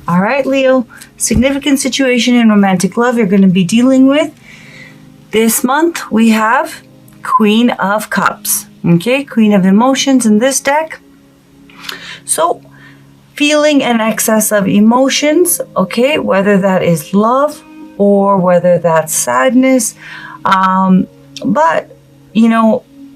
All right, Leo, significant situation in romantic love you're going to be dealing with. This month we have Queen of Cups. Okay, Queen of Emotions in this deck. So, feeling an excess of emotions, okay, whether that is love or whether that's sadness. But,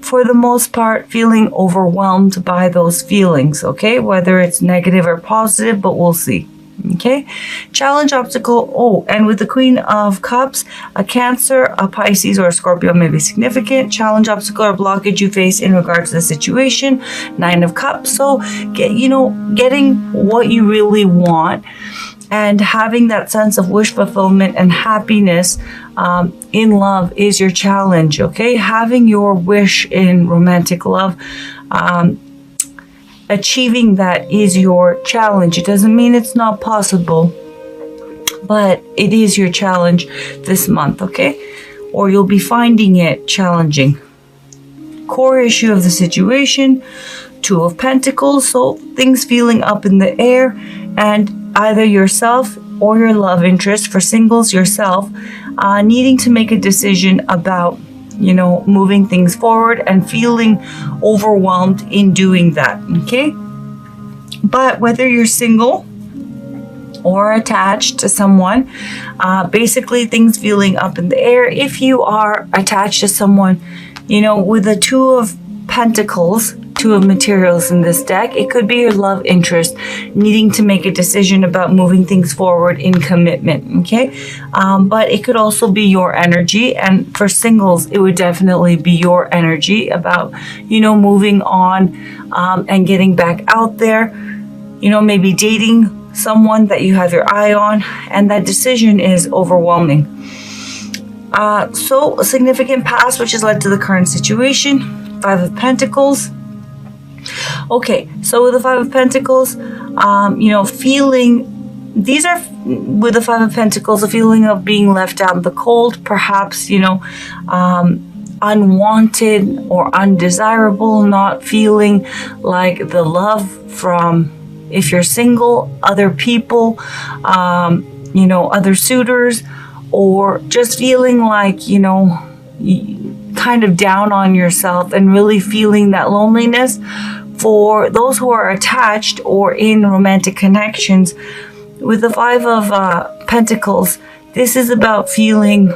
for the most part, feeling overwhelmed by those feelings, okay, whether it's negative or positive, but we'll see. Okay, challenge, obstacle. And with the Queen of Cups, a Cancer, a Pisces, or a Scorpio may be significant. Challenge, obstacle, or blockage you face in regards to the situation. 9 of Cups. So, getting what you really want and having that sense of wish fulfillment and happiness in love is your challenge. Okay, having your wish in romantic love. Achieving that is your challenge. It doesn't mean it's not possible, but it is your challenge this month, okay? Or you'll be finding it challenging. Core issue of the situation, 2 of Pentacles, so things feeling up in the air, and either yourself or your love interest, for singles, yourself, needing to make a decision about moving things forward and feeling overwhelmed in doing that, okay? But whether you're single or attached to someone, basically things feeling up in the air. If you are attached to someone, with the 2 of Pentacles, 2 of materials in this deck, it could be your love interest needing to make a decision about moving things forward in commitment, okay? But it could also be your energy, and for singles, it would definitely be your energy about, moving on and getting back out there, maybe dating someone that you have your eye on, and that decision is overwhelming. So a significant past, which has led to the current situation, 5 of Pentacles. Okay, so with the 5 of Pentacles, these are, with the 5 of Pentacles, a feeling of being left out in the cold, perhaps, unwanted or undesirable, not feeling like the love from, if you're single, other people, other suitors, or just feeling like, kind of down on yourself and really feeling that loneliness. For those who are attached or in romantic connections, with the 5 of Pentacles, this is about feeling,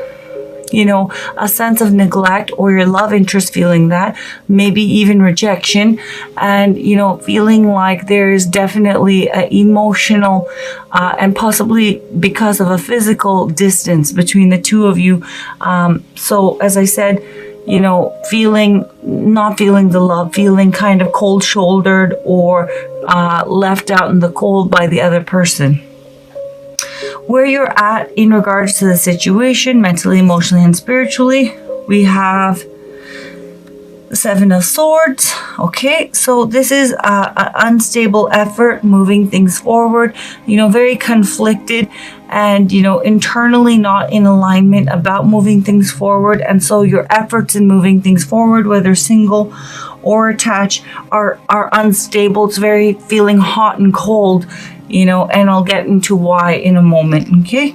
a sense of neglect, or your love interest feeling that, maybe even rejection, and, feeling like there is definitely an emotional and possibly because of a physical distance between the 2 of you. So as I said, not feeling the love, feeling kind of cold-shouldered or left out in the cold by the other person. Where you're at in regards to the situation, mentally, emotionally, and spiritually, we have the 7 of Swords. Okay, so this is an unstable effort, moving things forward, very conflicted and, internally not in alignment about moving things forward. And so your efforts in moving things forward, whether single or attached, are unstable. It's very feeling hot and cold, and I'll get into why in a moment, okay?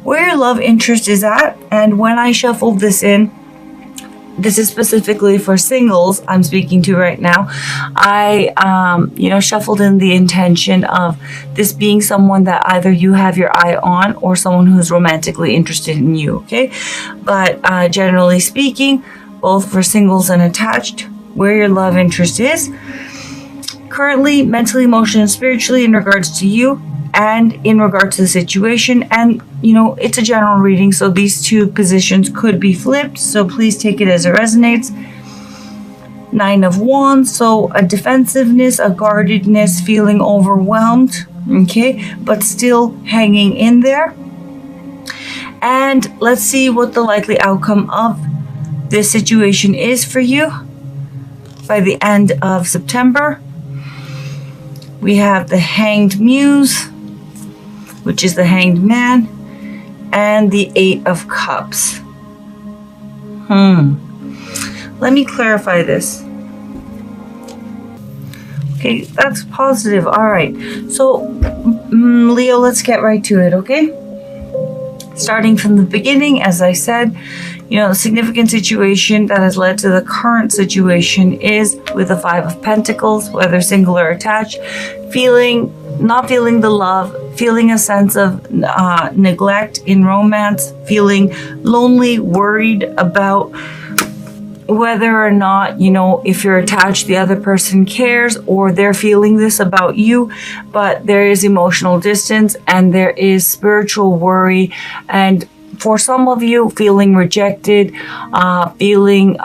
Where your love interest is at, and when I shuffled this in, this is specifically for singles I'm speaking to right now. I, shuffled in the intention of this being someone that either you have your eye on or someone who's romantically interested in you, okay? But generally speaking, both for singles and attached, where your love interest is currently, mentally, emotionally, and spiritually, in regards to you and in regards to the situation. And it's a general reading, so these 2 positions could be flipped, so please take it as it resonates. 9 of Wands, so a defensiveness, a guardedness, feeling overwhelmed, okay, but still hanging in there. And let's see what the likely outcome of this situation is for you by the end of September. We have the Hanged Muse, which is the Hanged Man, and the 8 of Cups. Let me clarify this. Okay, that's positive. All right. So Leo, let's get right to it, okay? Starting from the beginning, as I said, the significant situation that has led to the current situation is with the Five of Pentacles, whether single or attached, not feeling the love, feeling a sense of neglect in romance, feeling lonely, worried about whether or not, if you're attached, the other person cares or they're feeling this about you, but there is emotional distance and there is spiritual worry. And for some of you, feeling rejected, feeling,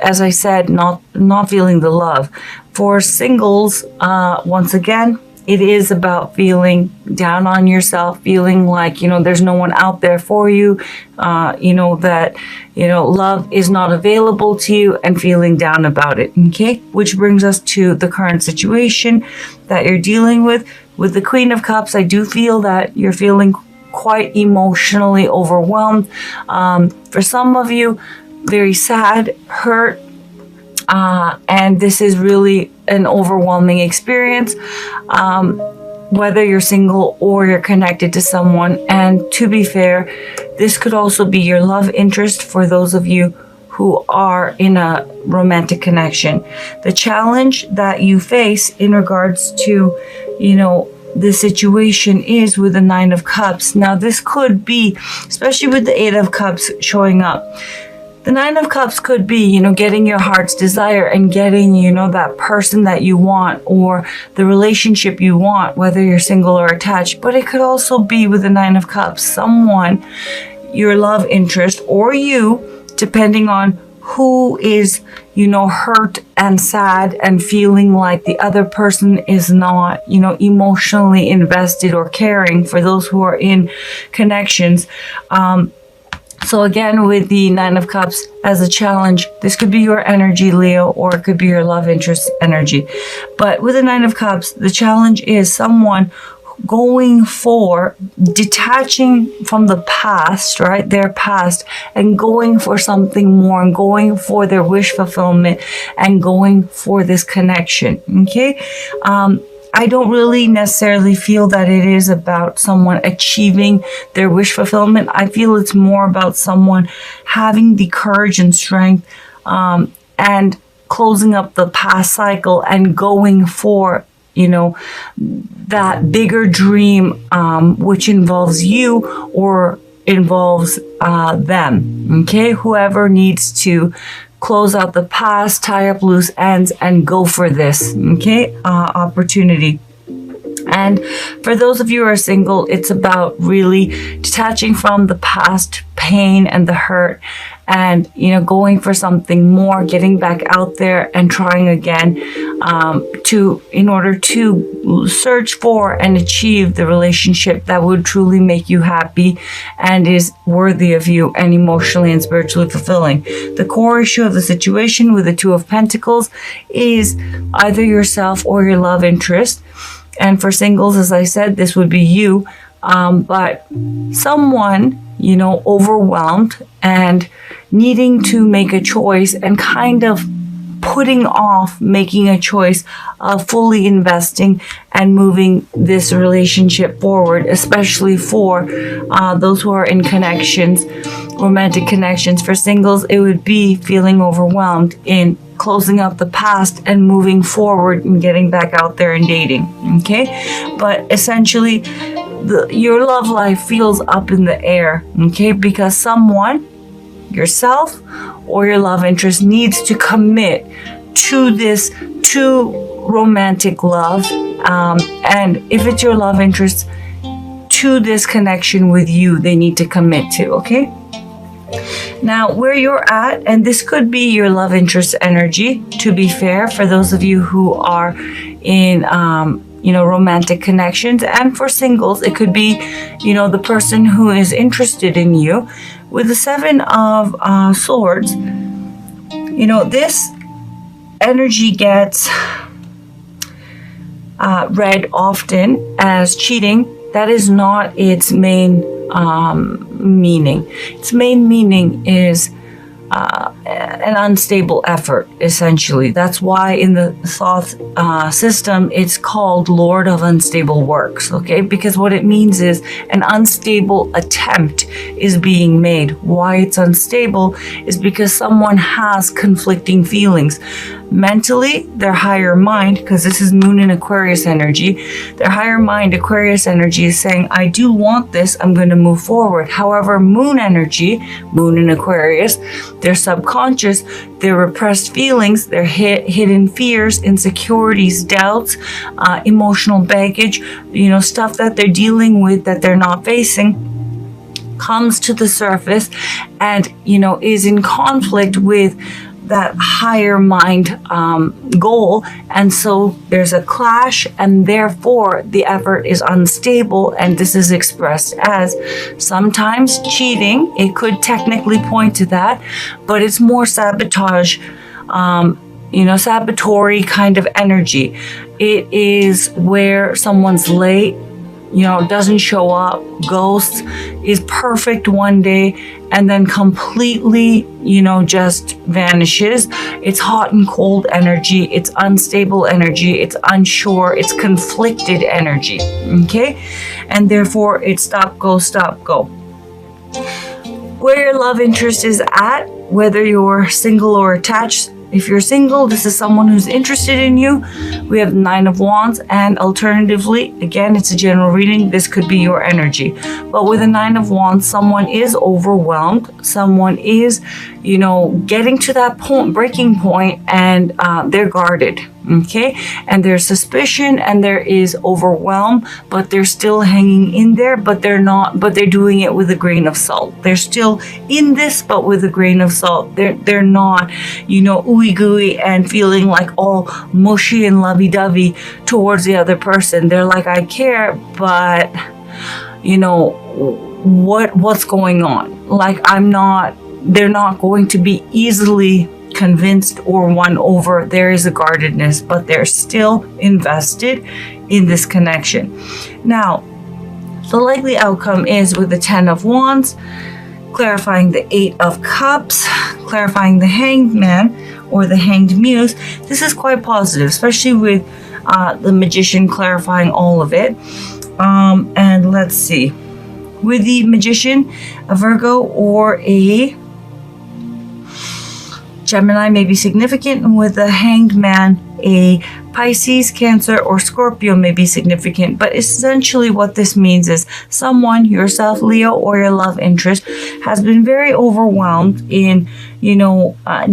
as I said, not feeling the love. For singles, once again, it is about feeling down on yourself, feeling like, there's no one out there for you, that, love is not available to you and feeling down about it. Okay. Which brings us to the current situation that you're dealing with. With the Queen of Cups, I do feel that you're feeling quite emotionally overwhelmed. For some of you, very sad, hurt, and this is really an overwhelming experience, whether you're single or you're connected to someone. And to be fair, this could also be your love interest for those of you who are in a romantic connection. The challenge that you face in regards to, the situation is with the Nine of Cups. Now, this could be, especially with the Eight of Cups showing up, the Nine of Cups could be, getting your heart's desire and getting, that person that you want or the relationship you want, whether you're single or attached. But it could also be with the Nine of Cups, someone, your love interest, or you, depending on who is, hurt and sad and feeling like the other person is not, emotionally invested or caring for those who are in connections. So again, with the Nine of Cups as a challenge, this could be your energy, Leo, or it could be your love interest energy. But with the Nine of Cups, the challenge is someone going for detaching from the past, right? Their past, and going for something more and going for their wish fulfillment and going for this connection. Okay. I don't really necessarily feel that it is about someone achieving their wish fulfillment. I feel it's more about someone having the courage and strength and closing up the past cycle and going for, that bigger dream, which involves you or involves them. Okay, whoever needs to close out the past, tie up loose ends, and go for this, opportunity. And for those of you who are single, it's about really detaching from the past pain and the hurt and, going for something more, getting back out there and trying again, in order to search for and achieve the relationship that would truly make you happy and is worthy of you and emotionally and spiritually fulfilling. The core issue of the situation with the Two of Pentacles is either yourself or your love interest. And for singles, as I said, this would be you, but someone, overwhelmed and needing to make a choice and kind of putting off making a choice of fully investing and moving this relationship forward, especially for those who are in connections, romantic connections. For singles, it would be feeling overwhelmed in closing up the past and moving forward and getting back out there and dating. Okay, but essentially your love life feels up in the air. Okay, because someone, yourself or your love interest, needs to commit to romantic love, and if it's your love interest, to this connection with you, they need to commit to. Okay, now where you're at, and this could be your love interest energy, to be fair, for those of you who are in romantic connections, and for singles it could be the person who is interested in you. With the Seven of Swords, this energy gets read often as cheating. That is not its main meaning. Its main meaning is an unstable effort, essentially. That's why in the Thoth system, it's called Lord of Unstable Works, okay? Because what it means is an unstable attempt is being made. Why it's unstable is because someone has conflicting feelings. Mentally, their higher mind, because this is Moon in Aquarius energy, their higher mind, Aquarius energy, is saying, I do want this, I'm going to move forward. However, Moon energy, Moon in Aquarius, their subconscious, their repressed feelings, their hidden fears, insecurities, doubts, emotional baggage, stuff that they're dealing with that they're not facing, comes to the surface and, is in conflict with that higher mind goal, and so there's a clash, and therefore the effort is unstable, and this is expressed as sometimes cheating. It could technically point to that, but it's more sabotage, sabotory kind of energy. It is where someone's late, doesn't show up, ghosts, is perfect one day, and then completely, just vanishes. It's hot and cold energy. It's unstable energy. It's unsure. It's conflicted energy. Okay? And therefore, it's stop, go, stop, go. Where your love interest is at, whether you're single or attached. If you're single, this is someone who's interested in you. We have 9 of Wands, and alternatively, again, it's a general reading. This could be your energy. But with a 9 of Wands, someone is overwhelmed. Someone is, getting to that breaking point, and they're guarded. Okay, and there's suspicion and there is overwhelm, but they're still hanging in there, but they're doing it with a grain of salt. They're still in this, but with a grain of salt. They're not, ooey gooey and feeling like all mushy and lovey-dovey towards the other person. They're like, I care, but what's going on? Like, they're not going to be easily convinced or won over. There is a guardedness, but they're still invested in this connection. Now, the likely outcome is with the 10 of Wands, clarifying the 8 of Cups, clarifying the Hanged Man or the Hanged Muse. This is quite positive, especially with the Magician clarifying all of it. And let's see. With the Magician, a Virgo or a Gemini may be significant, and with the Hanged Man, a Pisces, Cancer, or Scorpio may be significant. But essentially what this means is someone, yourself, Leo, or your love interest, has been very overwhelmed in,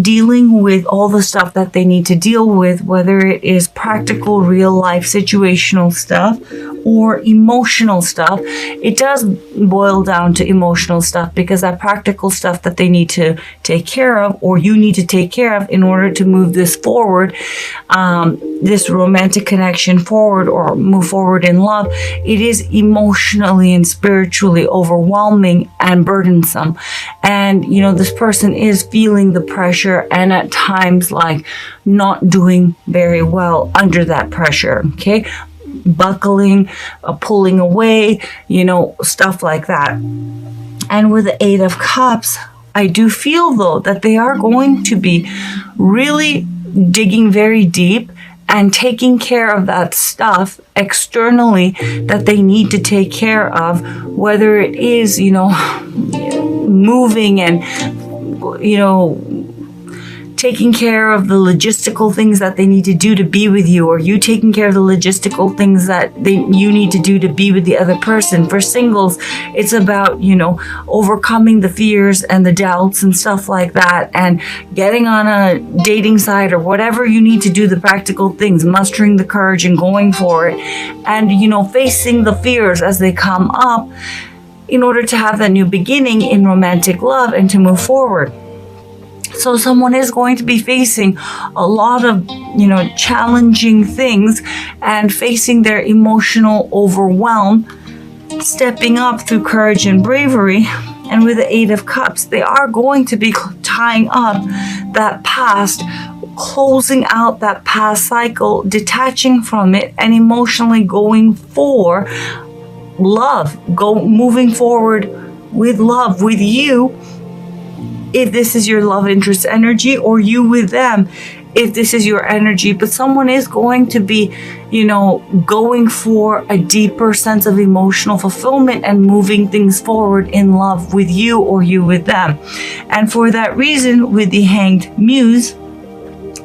dealing with all the stuff that they need to deal with, whether it is practical, real life, situational stuff, or emotional stuff. It does boil down to emotional stuff, because that practical stuff that they need to take care of, or you need to take care of in order to move this forward, this romantic connection forward, or move forward in love, it is emotionally and spiritually overwhelming and burdensome. And, this person is feeling the pressure, and at times like not doing very well under that pressure. Okay. Buckling, pulling away, stuff like that. And with the 8 of Cups, I do feel though that they are going to be really digging very deep and taking care of that stuff externally that they need to take care of, whether it is, moving and, taking care of the logistical things that they need to do to be with you, or you taking care of the logistical things that you need to do to be with the other person. For singles, it's about, overcoming the fears and the doubts and stuff like that, and getting on a dating site or whatever you need to do, the practical things, mustering the courage and going for it, and, facing the fears as they come up in order to have that new beginning in romantic love and to move forward. So someone is going to be facing a lot of, challenging things and facing their emotional overwhelm, stepping up through courage and bravery. And with the 8 of Cups, they are going to be tying up that past, closing out that past cycle, detaching from it, and emotionally going for love, moving forward with love, with you, if this is your love interest energy, or you with them if this is your energy. But someone is going to be, going for a deeper sense of emotional fulfillment and moving things forward in love with you, or you with them. And for that reason, with the Hanged Muse,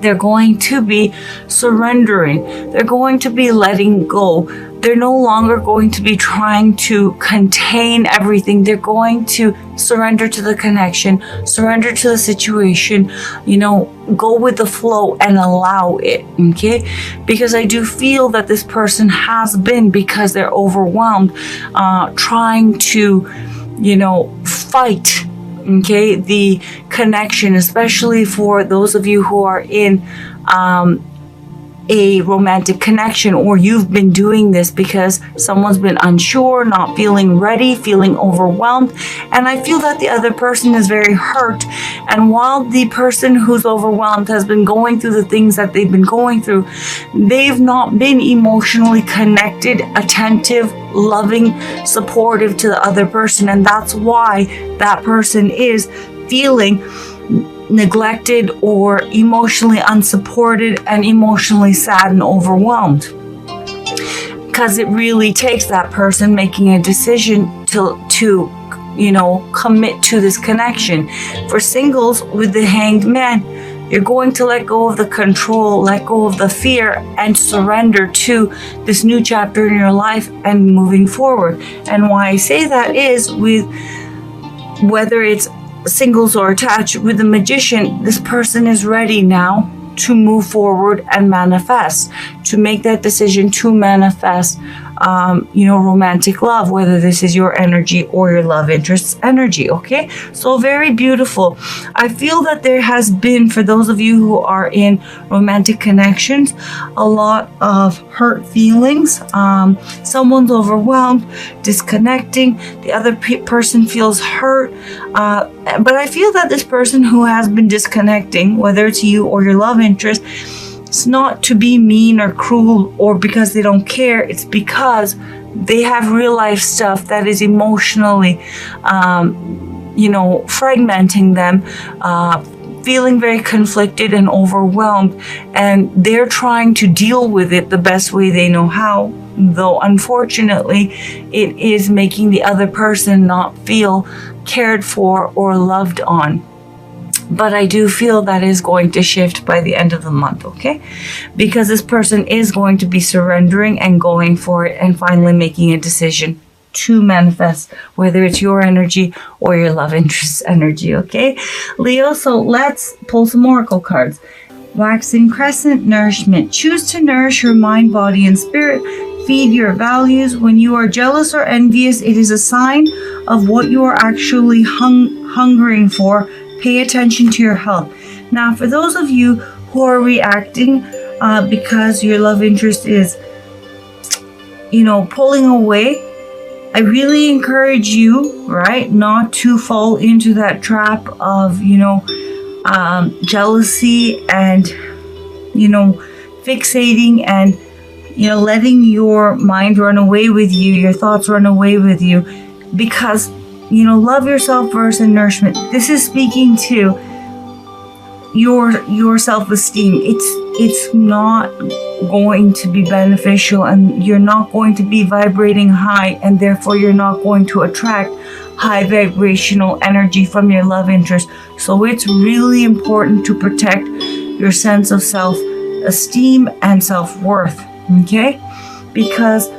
they're going to be surrendering. They're going to be letting go. They're no longer going to be trying to contain everything. They're going to surrender to the connection, surrender to the situation, go with the flow and allow it, okay? Because I do feel that this person has been, because they're overwhelmed, trying to, fight, okay, the connection, especially for those of you who are in a romantic connection, or you've been doing this because someone's been unsure, not feeling ready, feeling overwhelmed. And I feel that the other person is very hurt. And while the person who's overwhelmed has been going through the things that they've been going through, they've not been emotionally connected, attentive, loving, supportive to the other person. And that's why that person is feeling neglected or emotionally unsupported and emotionally sad and overwhelmed, because it really takes that person making a decision to commit to this connection. For singles with the Hanged Man, you're going to let go of the control, let go of the fear, and surrender to this new chapter in your life and moving forward. And why I say that is, with whether it's singles or attached, with the Magician, this person is ready now to move forward and manifest, to make that decision to manifest romantic love, whether this is your energy or your love interest's energy. Okay, so very beautiful. I feel that there has been, for those of you who are in romantic connections, a lot of hurt feelings. Someone's overwhelmed, disconnecting, the other person feels hurt, but I feel that this person who has been disconnecting, whether it's you or your love interest, it's not to be mean or cruel or because they don't care. It's because they have real life stuff that is emotionally, fragmenting them, feeling very conflicted and overwhelmed. And they're trying to deal with it the best way they know how. Though unfortunately, it is making the other person not feel cared for or loved on. But I do feel that is going to shift by the end of the month, okay? Because this person is going to be surrendering and going for it and finally making a decision to manifest, whether it's your energy or your love interest's energy, okay? Leo, so let's pull some oracle cards. Waxing Crescent, nourishment. Choose to nourish your mind, body, and spirit. Feed your values. When you are jealous or envious, it is a sign of what you are actually hungering for. Pay attention to your health. Now, for those of you who are reacting because your love interest is, pulling away, I really encourage you, right, not to fall into that trap of, jealousy and, fixating and, letting your mind run away with you, your thoughts run away with you, because love yourself first and nourishment. This is speaking to your self-esteem. It's not going to be beneficial, and you're not going to be vibrating high, and therefore you're not going to attract high vibrational energy from your love interest. So it's really important to protect your sense of self-esteem and self-worth, okay? Because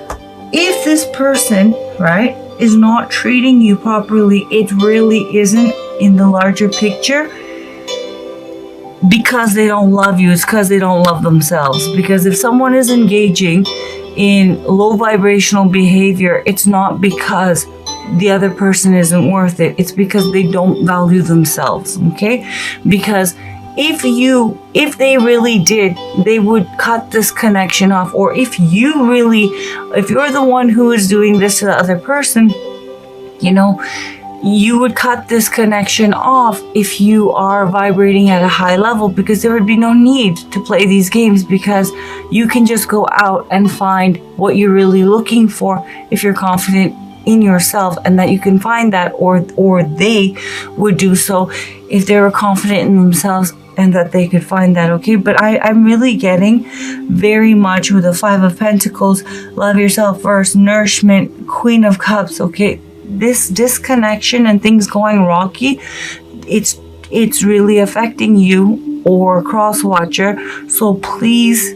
if this person, right, is not treating you properly, it really isn't in the larger picture because they don't love you. It's because they don't love themselves. Because if someone is engaging in low vibrational behavior, it's not because the other person isn't worth it. It's because they don't value themselves, okay? Because if they really did, they would cut this connection off. Or if you're the one who is doing this to the other person, you would cut this connection off if you are vibrating at a high level, because there would be no need to play these games, because you can just go out and find what you're really looking for if you're confident in yourself, and that you can find that, or they would do so if they were confident in themselves and that they could find that. Okay, but I'm really getting very much with the Five of Pentacles, love yourself first, nourishment, Queen of Cups. Okay, this disconnection and things going rocky, it's really affecting you or cross watcher. So please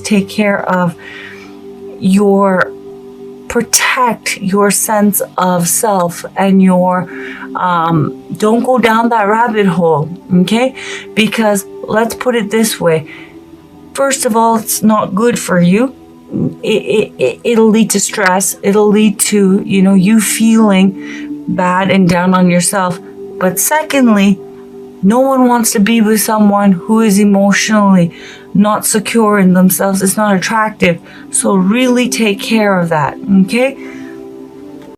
take care of protect your sense of self, and don't go down that rabbit hole. Okay, because let's put it this way, first of all, it's not good for you. It'll lead to stress. It'll lead to you feeling bad and down on yourself. But secondly, no one wants to be with someone who is emotionally not secure in themselves. It's not attractive. So really take care of that. Okay?